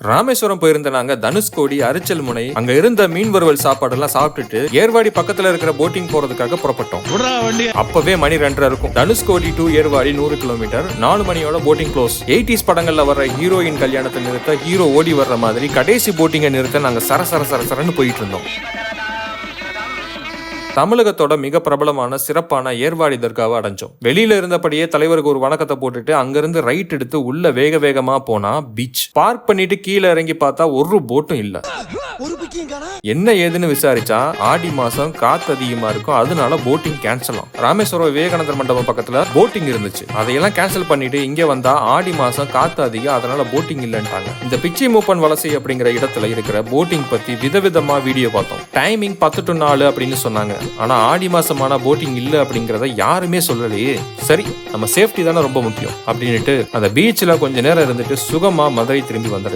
ராமேஸ்வரம் போயிருந்த நாங்க தனுஷ்கோடி, அரிச்சல் முனை, அங்க இருந்த மீன் வறுவல் சாப்பாடு எல்லாம் சாப்பிட்டுட்டு ஏர்வாடி பக்கத்துல இருக்கிற போட்டிங் போறதுக்காக புறப்பட்டோம். அப்பவே மணி 2:30 இருக்கும். Dhanushkodi to Ervadi 100 kilometre. 4 மணியோட போட்டிங் க்ளோஸ். 80s படங்கள்ல வர்ற ஹீரோயின் கல்யாணத்தை நிறுத்த ஹீரோ ஓடி வர்ற மாதிரி கடைசி போட்டிங்கை நிறுத்த நாங்க சரசரன்னு போயிட்டு இருந்தோம். தமிழகத்தோட மிக பிரபலமான சிறப்பான ஏர்வாடி தர்காவை அடைஞ்சோம். வெளியில இருந்தபடியே தலைவருக்கு ஒரு வணக்கத்தை போட்டுட்டு அங்கிருந்து ரைட் எடுத்து உள்ள வேகமா போனா பீச். பார்க் பண்ணிட்டு கீழே இறங்கி பார்த்தா ஒரு போட்டும் இல்ல. என்ன ஏதுன்னு விசாரிச்சா ஆடி மாசம் காத்து அதிகமா இருக்கும், அதனால போட்டிங் கேன்சல் ஆகும். ராமேஸ்வரம் விவேகானந்தர் மண்டபம் பக்கத்துல போட்டிங் இருந்துச்சு, அதையெல்லாம் கேன்சல் பண்ணிட்டு இங்க வந்தா ஆடி மாசம் காத்து அதிகம், அதனால போட்டிங் இல்லன்ட்டாங்க. இந்த பிச்சி மூப்பன் வலசை அப்படிங்கிற இடத்துல இருக்கிற போட்டிங் பத்தி விதவிதமா வீடியோ பார்த்தோம். டைமிங் 10 to 4 அப்படின்னு சொன்னாங்க. ஆனா ஆடி மாசமான போட்டிங் இல்ல அப்படிங்கறத யாருமே சொல்லலையே. சரி, நம்ம சேஃப்டி தானே ரொம்ப முக்கியம் அப்படின்னுட்டு அந்த பீச்ல கொஞ்ச நேரம் இருந்துட்டு சுகமா மதுரை திரும்பி வந்துருங்க.